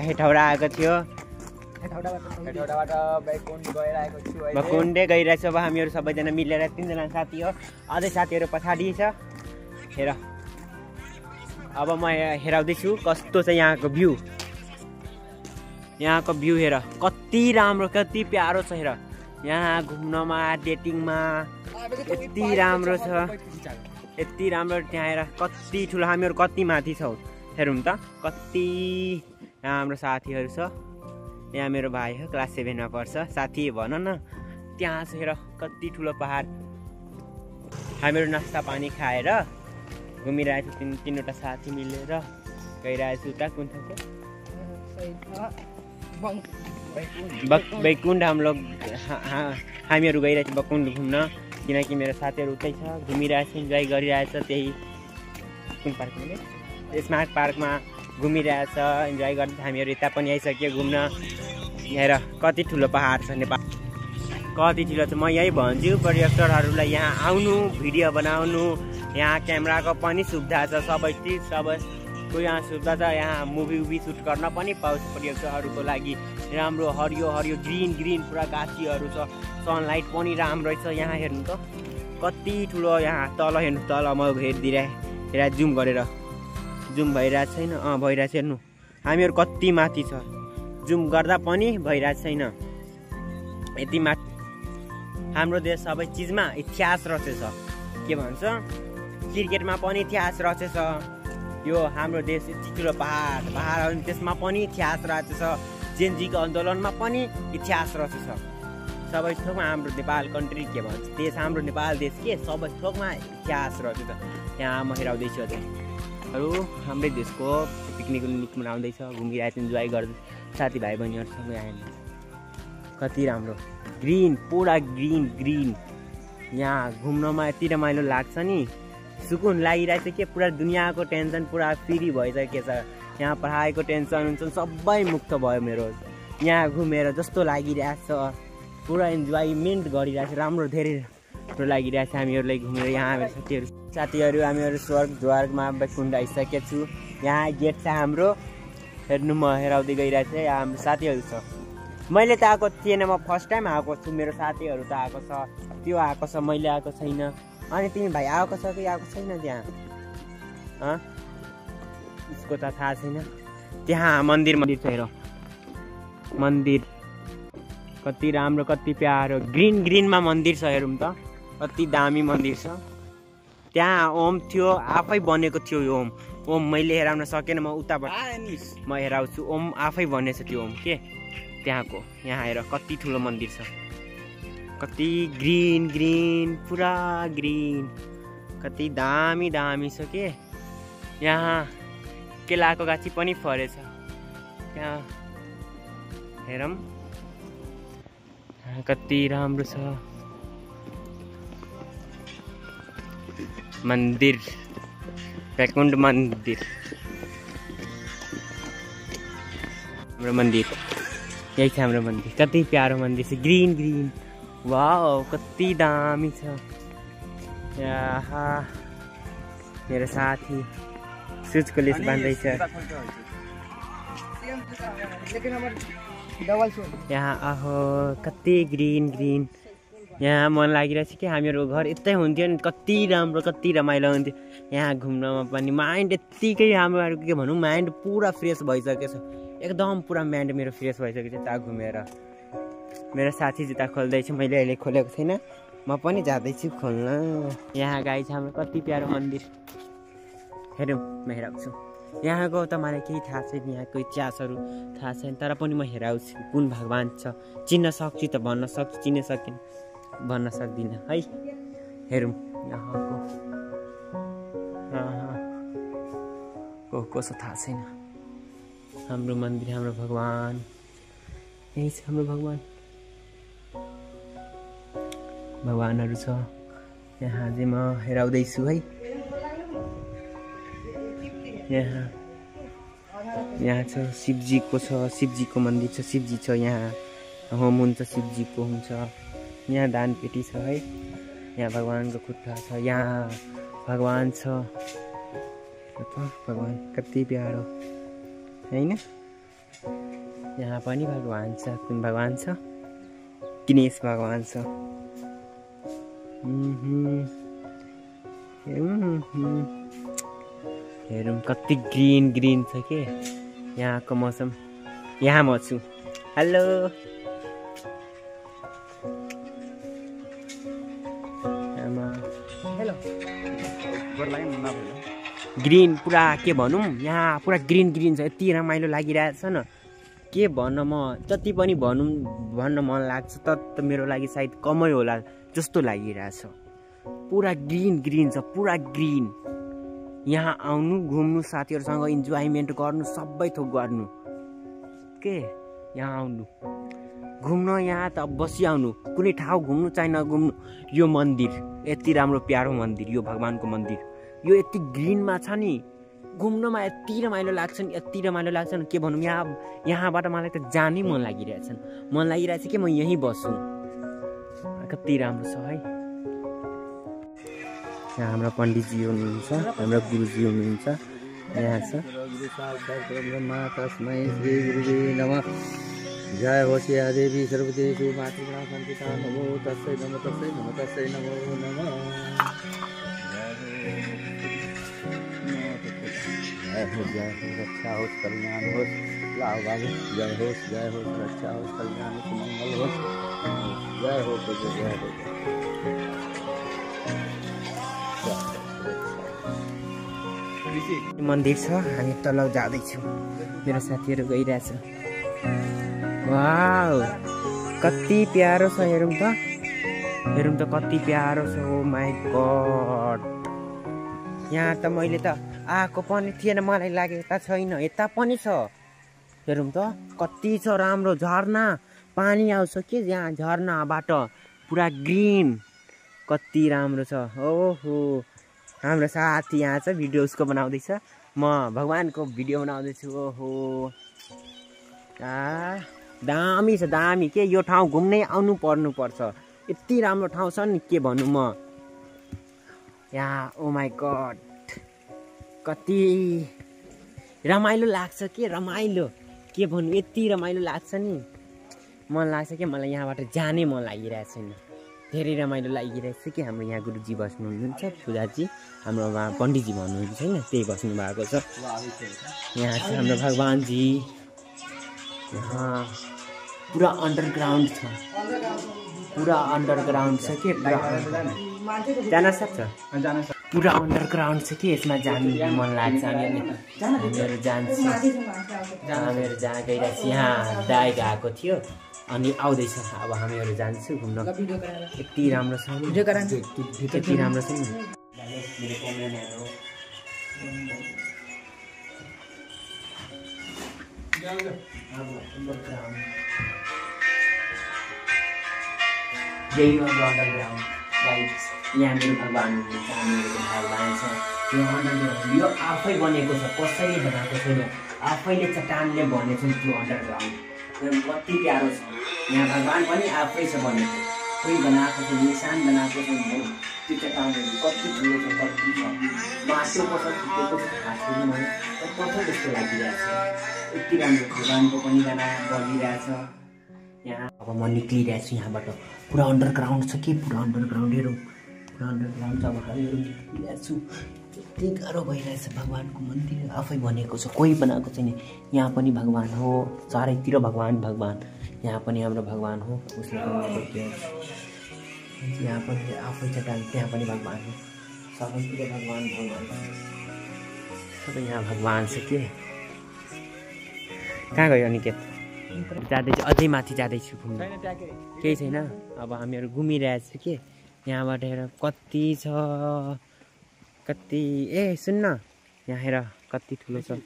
हेटौडा आएको थियो। बैकुण्ठै गइरहेछ। अब हामीहरू सबैजना मिलेर 3 जना साथी हो। अझै साथीहरू पछाडि छ। हेर अब म हेराउँदैछु कस्तो छ यहाँको भ्यू। यहाँको भ्यू हेर कति राम्रो कति प्यारो छ। हेर यहाँ घुम्नमा डेटिङमा यति राम्रो छ। यति राम्रो त्यहाँ हेर कति ठुलो हामीहरू कति माथि छौँ हेरौँ त कति। यहाँ हाम्रो साथीहरू छ। यहाँ मेरो भाइ हो क्लास 7 मा पढ्छ। साथी भन न त्यहाँ छ हेर कति ठुलो पहाड। हामीहरू नास्ता पानी खाएर घुमिरहेको छु 3वटा साथी मिलेर गइरहेको छु। उता कुन ठाउँ बैकुण्ठ हामीहरू गइरहेको छु बैकुण्ठ घुम्न। किनकि मेरो साथीहरू उतै छ घुमिरहेछ इन्जोय गरिरहेछ। त्यही कुन पार्क स्मार्ट पार्कमा घुमिरहेछ इन्जोय गर्दै। हामीहरू यता पनि आइसक्यो घुम्न। हेर कति ठुलो पहाड छ नेपाल कति ठुलो छ। म यही भन्छु पर्यटकहरूलाई यहाँ आउनु भिडियो बनाउनु। यहाँ क्यामेराको पनि सुविधा छ सबै चिज सबैको यहाँ सुविधा छ। यहाँ मुभी सुट गर्न पनि पाउँछ पर्यटकहरूको लागि। राम्रो हरियो हरियो ग्रिन पुरा गाछीहरू छ। सनलाइट पनि राम्रो छ। यहाँ हेर्नु त कति ठुलो। यहाँ तल हेर्नु तल म हेरिदिरहेँ जुम गरेर जुम भइरहेको छैन भइरहेको हेर्नु हामीहरू कति माथि छ। जुम गर्दा पनि भइरहेको छैन यति माथि। हाम्रो देश सबै चिजमा इतिहास रचेछ। के भन्छ क्रिकेटमा पनि इतिहास रचेछ। यो हाम्रो देश यति ठुलो पहाड त्यसमा पनि इतिहास रचेछ। जेनजीको आन्दोलनमा पनि इतिहास रचेछ। सबै थोकमा हाम्रो नेपाल कन्ट्री के भन्छ देश हाम्रो नेपाल देश के सबै थोकमा इतिहास रचेछ। यहाँ म हेराउँदैछु अझै अरू हाम्रै देशको पिकनिक मनाउँदैछ घुमिरहेको इन्जोय गर्दै साथीभाइ बहिनीहरूसँग आयो। कति राम्रो ग्रिन पुरा ग्रिन। यहाँ घुम्नमा यति रमाइलो लाग्छ नि सुकुन लागिरहेछ के। पुरा दुनियाँको टेन्सन पुरा फ्री भइसकेको छ। यहाँ पढाइको टेन्सन हुन्छ सबै मुक्त भयो मेरो। यहाँ घुमेर जस्तो लागिरहेछ पुरा इन्जोयमेन्ट गरिरहेछ। राम्रो धेरै राम्रो लागिरहेछ हामीहरूलाई घुमेर। यहाँ मेरो साथीहरू हामीहरू स्वर्गद्वारमा बैकुण्ठ आइसकेको छु। यहाँ गेट छ हाम्रो हेर्नु। म हेराउँदै गइरहेको छु। यहाँ हाम्रो साथीहरू छ। मैले त आएको थिएन म फर्स्ट टाइम आएको छु। मेरो साथीहरू त आएको छ त्यो आएको छ मैले आएको छैन। अनि तिमी भाइ आएको छ कि आएको छैन त्यहाँ उसको त थाहा छैन। त्यहाँ मन्दिर छ हेर मन्दिर कति राम्रो कति प्यारो ग्रिनमा मन्दिर छ हेरौँ त कति दामी मन्दिर छ। त्यहाँ ओम थियो आफै बनेको थियो यो ओम मैले हेराउन सकेन। म उताबाट म हेराउँछु। ओम आफै बनेछ त्यो ओम के त्यहाँको। यहाँ हेर कति ठुलो मन्दिर छ कति ग्रिन पुरा ग्रिन कति दामी छ के। यहाँ केलाको गाछी पनि फरेछ त्यहाँ हेरौँ कति राम्रो छ मन्दिर बैकुण्ठ मन्दिर। हाम्रो मन्दिर यही छ हाम्रो मन्दिर कति प्यारो मन्दिर छ ग्रिन वाउ कति दामी छ। यहाँ मेरो साथी सुजको लेस बान्दैछ। यहाँ आहो कति ग्रिन यहाँ मन लागिरहेछ कि हामीहरू घर यतै हुन्थ्यो नि कति राम्रो कति रमाइलो हुन्थ्यो। यहाँ घुम्नमा पनि माइन्ड यत्तिकै हाम्रो के भनौँ माइन्ड पुरा फ्रेस भइसकेको छ एकदम पुरा माइन्ड मेरो फ्रेस भइसकेको छ त्यहाँ घुमेर। मेरो साथी जुत्ता खोल्दैछ मैले अहिले खोलेको छैन म पनि जाँदैछु खोल्न। यहाँ गाई छ हाम्रो कति प्यारो मन्दिर हेरौँ म हेराउँछु। यहाँको त मलाई केही थाहा छैन यहाँको इतिहासहरू थाहा छैन तर पनि म हेराउँछु कुन भगवान् छ। चिन्न सक्छु त भन्न सक्छु चिन्न सकिन भन्न सक्दिनँ है। हेरौँ यहाँको कसो थाहा छैन। हाम्रो मन्दिर हाम्रो भगवान् यही छ हाम्रो भगवान्हरू छ। यहाँ चाहिँ म हेराउँदैछु है। यहाँ छ शिवजीको शिवजीको मन्दिर छ। शिवजी छ यहाँ होम हुन्छ शिवजीको हुन्छ। यहाँ दान पेटी छ है। यहाँ भगवान्को खुट्टा छ। यहाँ भगवान् छ भगवान् कति प्यारो हैन। यहाँ पनि भगवान छ। कुन भगवान छ? गणेश भगवान छ। हेरौँ कति ग्रिन ग्रिन छ के यहाँको मौसम। यहाँ म छु। हेलो ग्रिन पुरा के भनौँ यहाँ पुरा ग्रिन ग्रिन छ। यति रमाइलो लागिरहेछ न के भन्न। म जति पनि भन्न मन लाग्छ त मेरो लागि सायद कमै होला जस्तो लागिरहेछ। पुरा ग्रिन ग्रिन छ पुरा ग्रिन। यहाँ आउनु घुम्नु साथीहरूसँग इन्जोयमेन्ट गर्नु सबै थोक गर्नु के यहाँ आउनु घुम्न। यहाँ त बसिआउनु कुनै ठाउँ घुम्नु चाहे नघुम्नु यो मन्दिर यति राम्रो प्यारो मन्दिर यो भगवानको मन्दिर यो यति ग्रिनमा छ नि घुम्नमा यति रमाइलो लाग्छ नि यति रमाइलो लाग्छ नि के भनौँ। यहाँबाट मलाई त जानै मन लागिरहेछ कि म यहीँ बसौँ। कति राम्रो छ है। यहाँ हाम्रो पण्डितजी हुनुहुन्छ हाम्रो गुरुजी हुनुहुन्छ यहाँ छ। जय हो श्री देवी सर्वदेवी मातृगुणा संस्थिता नमो तस्मै नमो तस्मै नमो तस्मै नमो नमः। जय हो रक्षा हो कल्याण हो लाभ बाबू जय हो रक्षा हो कल्याण हो मंगल हो जय हो जय हो। मन्दिर छ हामी तल जाँदैछौँ। मेरो साथीहरू गइरहेछ। वाउ कति प्यारो छ हेरौँ त कति प्यारो छ। ओ माई गड यहाँ त मैले त आएको पनि थिएन मलाई लाग्यो यता छैन यता पनि छ। हेरौँ त कति छ राम्रो झरना पानी आउँछ के यहाँ झरनाबाट पुरा ग्रिन कति राम्रो छ। ओहो हाम्रो साथी यहाँ छ भिडियो उसको बनाउँदैछ म भगवानको भिडियो बनाउँदैछु। ओहो दामी छ दामी के यो ठाउँ घुम्नै आउनु पर्नुपर्छ। यति राम्रो ठाउँ छ नि के भन्नु म यहाँ। ओ माई गड कति रमाइलो लाग्छ के रमाइलो के भन्नु यति रमाइलो लाग्छ नि मन लाग्छ कि मलाई यहाँबाट जानै मन लागिरहेछ नि धेरै रमाइलो लागिरहेछ कि। हाम्रो यहाँ गुरुजी बस्नु हुनुहुन्छ पूजाजी हाम्रो उहाँ पण्डितजी भन्नुहुन्छ होइन त्यही बस्नु भएको छ। यहाँ छ हाम्रो भगवानजी। यहाँ पुरा अन्डरग्राउन्ड छ पुरा अन्डरग्राउन्ड छ के पुरा जान सक्छ पुरा अन्डरग्राउन्ड छ कि यसमा जानु मन लाग्छ। हामीहरू जान्छु हामीहरू जहाँ गइरहेको छ यहाँ दाइ गएको थियो अनि आउँदैछ अब हामीहरू जान्छु घुम्न। यति राम्रो छ यति राम्रो छ नि। यही हो अन्डरग्राउन्ड गाइस। यहाँ मेरो भगवान हुनुहुन्छ हामीहरूको भगवान छ। यो अन्डरग्राउन्ड यो आफै बनेको छ कसैले बनाएको छैन आफैले चट्टानले बनेको छ त्यो अन्डरग्राउन्ड। कति प्यारो छ यहाँ भगवान पनि आफै छ बनेको कोही बनाएको छ निशान बनाएको छ। त्यो चट्टानहरू कति ठुलो छ कति छ मासु कसो फुटेको छ घाँस मलाई पत्थर जस्तो लागिरहेछ। यति राम्रो भगवानको पनि गाना बजिरहेछ यहाँ। अब म निक्लिरहेको छु यहाँबाट पुरा अन्डरग्राउन्ड छ कि पुरा अन्डरग्राउन्ड हेरौँ पुरा अन्डरग्राउन्ड छ। अब हामीहरू निक्लिरहेको छु यति गाह्रो भइरहेछ। भगवानको मन्दिर आफै बनेको छ कोही बनाएको छैन। यहाँ पनि भगवान हो चारैतिर भगवान यहाँ पनि हाम्रो भगवान हो उसले यहाँ पनि आफै चट्टान त्यहाँ पनि भगवान हो सबैतिर भगवान सबै यहाँ भगवान छ के। कहाँ गयो अनिकेत? जाँदैछु अझै माथि जाँदैछु घुम्न केही छैन। अब हामीहरू घुमिरहेछौँ के यहाँबाट हेर कति छ कति। ए सुन्न यहाँ हेर कति ठुलो छ।